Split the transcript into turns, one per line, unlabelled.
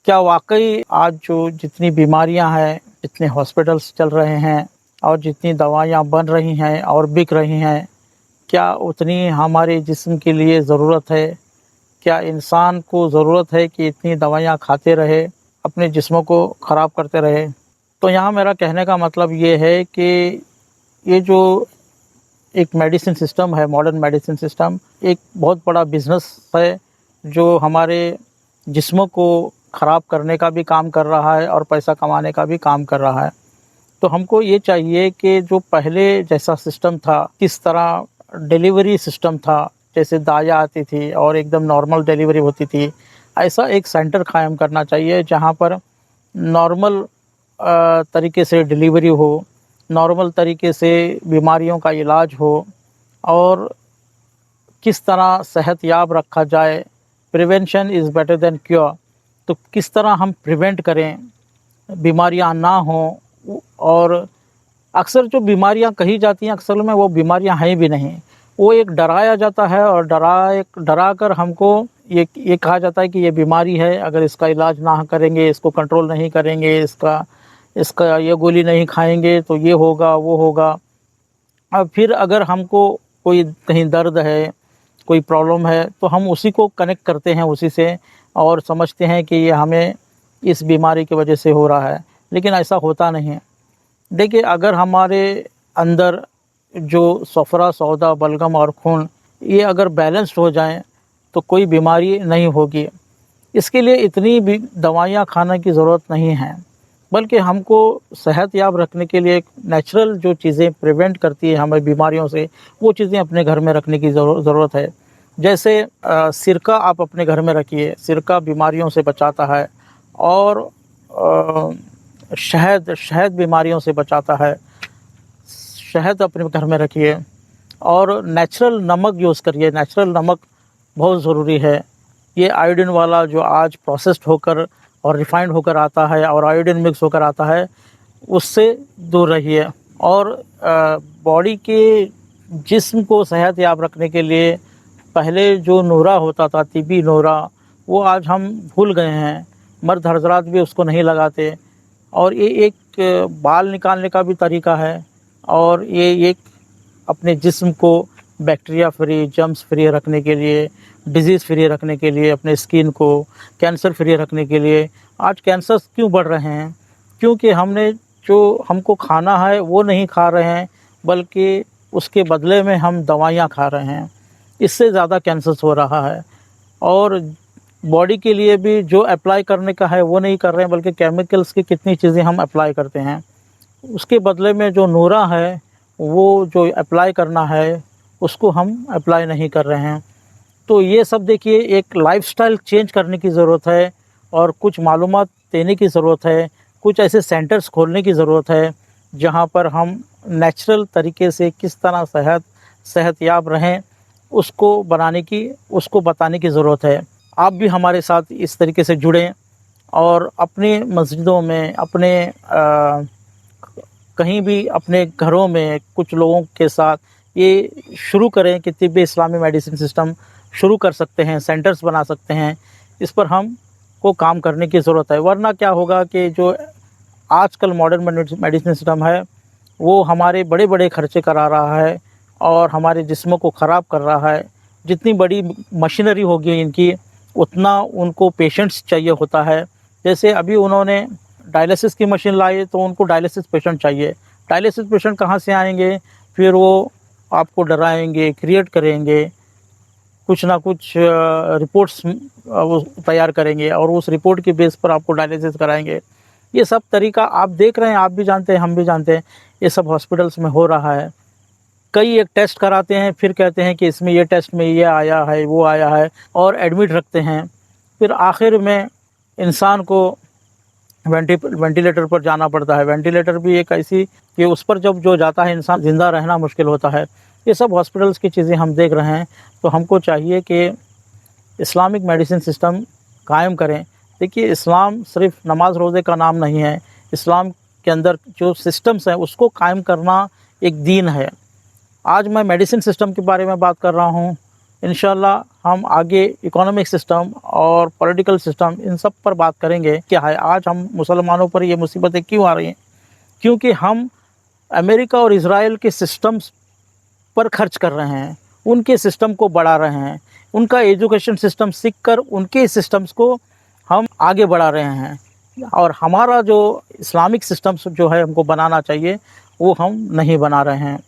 क्या वाक़ई आज जो जितनी बीमारियाँ हैं, जितने हॉस्पिटल्स चल रहे हैं और जितनी दवाइयाँ बन रही हैं और बिक रही हैं, क्या उतनी हमारे जिस्म के लिए ज़रूरत है? क्या इंसान को ज़रूरत है कि इतनी दवाइयाँ खाते रहे, अपने जिस्मों को ख़राब करते रहे? तो यहाँ मेरा कहने का मतलब ये है कि ये जो एक मेडिसिन सिस्टम है, मॉडर्न मेडिसिन सिस्टम, एक बहुत बड़ा बिज़नेस है, जो हमारे जिस्मों को ख़राब करने का भी काम कर रहा है और पैसा कमाने का भी काम कर रहा है। तो हमको ये चाहिए कि जो पहले जैसा सिस्टम था, किस तरह डिलीवरी सिस्टम था, जैसे दाया आती थी और एकदम नॉर्मल डिलीवरी होती थी, ऐसा एक सेंटर कायम करना चाहिए जहाँ पर नॉर्मल तरीके से डिलीवरी हो, नॉर्मल तरीके से बीमारियों का इलाज हो और किस तरह सेहतयाब रखा जाए। Prevention is better than cure. तो किस तरह हम प्रिवेंट करें, बीमारियां ना हों। और अक्सर जो बीमारियां कही जाती हैं, अक्सर में वो बीमारियां हैं भी नहीं, वो एक डराया जाता है और डरा कर हमको ये कहा जाता है कि ये बीमारी है, अगर इसका इलाज ना करेंगे, इसको कंट्रोल नहीं करेंगे, इसका इसका ये गोली नहीं खाएंगे तो ये होगा वो होगा। अब फिर अगर हमको कोई कहीं दर्द है, कोई प्रॉब्लम है, तो हम उसी को कनेक्ट करते हैं उसी से और समझते हैं कि ये हमें इस बीमारी की वजह से हो रहा है, लेकिन ऐसा होता नहीं है। देखिए, अगर हमारे अंदर जो सफ़रा, सौदा, बलगम और खून ये अगर बैलेंस्ड हो जाएं तो कोई बीमारी नहीं होगी। इसके लिए इतनी भी दवाइयाँ खाने की ज़रूरत नहीं है, बल्कि हमको सेहतयाब रखने के लिए एक नेचुरल जो चीज़ें प्रिवेंट करती है हमें बीमारियों से, वो चीज़ें अपने घर में रखने की ज़रूरत है। जैसे सिरका आप अपने घर में रखिए, सिरका बीमारियों से बचाता है। और शहद शहद बीमारियों से बचाता है। शहद अपने घर में रखिए और नेचुरल नमक यूज़ करिए। नेचुरल नमक बहुत ज़रूरी है। ये आयोडीन वाला जो आज प्रोसेस्ड होकर और रिफाइंड होकर आता है और आयोडीन मिक्स होकर आता है, उससे दूर रहिए। और बॉडी के जिस्म को सेहतयाब रखने के लिए पहले जो नूरा होता था, तिब्बी नूरा, वो आज हम भूल गए हैं। मर्द हज़रात भी उसको नहीं लगाते। और ये एक बाल निकालने का भी तरीका है और ये एक अपने जिस्म को बैक्टीरिया फ्री, जर्म्स फ्री रखने के लिए, डिजीज़ फ्री रखने के लिए, अपने स्किन को कैंसर फ्री रखने के लिए। आज कैंसर्स क्यों बढ़ रहे हैं? क्योंकि हमने जो हमको खाना है वो नहीं खा रहे हैं, बल्कि उसके बदले में हम दवाइयाँ खा रहे हैं। इससे ज़्यादा कैंसर्स हो रहा है। और बॉडी के लिए भी जो अप्लाई करने का है वो नहीं कर रहे हैं, बल्कि केमिकल्स की कितनी चीज़ें हम अप्लाई करते हैं। उसके बदले में जो नूरा है, वो जो अप्लाई करना है, उसको हम अप्लाई नहीं कर रहे हैं। तो ये सब देखिए, एक लाइफ़स्टाइल चेंज करने की ज़रूरत है और कुछ मालूमात देने की ज़रूरत है। कुछ ऐसे सेंटर्स खोलने की ज़रूरत है जहाँ पर हम नेचुरल तरीके से किस तरह सेहतयाब रहें, उसको बताने की ज़रूरत है। आप भी हमारे साथ इस तरीके से जुड़ें और अपनी मस्जिदों में, अपने कहीं भी अपने घरों में कुछ लोगों के साथ ये शुरू करें कि तिब्बी इस्लामी मेडिसिन सिस्टम शुरू कर सकते हैं, सेंटर्स बना सकते हैं। इस पर हमको काम करने की ज़रूरत है। वरना क्या होगा कि जो आजकल मॉडर्न मेडिसिन सिस्टम है, वो हमारे बड़े-बड़े खर्चे करा रहा है और हमारे जिस्मों को ख़राब कर रहा है। जितनी बड़ी मशीनरी होगी इनकी, उतना उनको पेशेंट्स चाहिए होता है। जैसे अभी उन्होंने डायलिसिस की मशीन लाई, तो उनको डायलिसिस पेशेंट चाहिए। डायलिसिस पेशेंट कहाँ से आएँगे? फिर वो आपको डराएँगे, क्रिएट करेंगे, कुछ ना कुछ रिपोर्ट्स वो तैयार करेंगे और उस रिपोर्ट के बेस पर आपको डायलिसिस कराएँगे। ये सब तरीका आप देख रहे हैं, आप भी जानते हैं, हम भी जानते हैं, ये सब हॉस्पिटल्स में हो रहा है। कई एक टेस्ट कराते हैं, फिर कहते हैं कि इसमें ये टेस्ट में ये आया है, वो आया है और एडमिट रखते हैं। फिर आखिर में इंसान को वेंटिलेटर पर जाना पड़ता है। वेंटिलेटर भी एक ऐसी कि उस पर जब जो जाता है इंसान, ज़िंदा रहना मुश्किल होता है। ये सब हॉस्पिटल्स की चीज़ें हम देख रहे हैं। तो हमको चाहिए कि इस्लामिक मेडिसिन सिस्टम कायम करें। देखिए, इस्लाम सिर्फ़ नमाज रोज़े का नाम नहीं है। इस्लाम के अंदर जो सिस्टम्स हैं उसको कायम करना एक दीन है। आज मैं मेडिसिन सिस्टम के बारे में बात कर रहा हूँ, इंशाल्लाह हम आगे इकोनॉमिक सिस्टम और पॉलिटिकल सिस्टम इन सब पर बात करेंगे। क्या है आज हम मुसलमानों पर ये मुसीबतें क्यों आ रही हैं? क्योंकि हम अमेरिका और इज़राइल के सिस्टम्स पर खर्च कर रहे हैं, उनके सिस्टम को बढ़ा रहे हैं, उनका एजुकेशन सिस्टम सीख कर उनके सिस्टम्स को हम आगे बढ़ा रहे हैं और हमारा जो इस्लामिक सिस्टम्स जो है हमको बनाना चाहिए वो हम नहीं बना रहे हैं।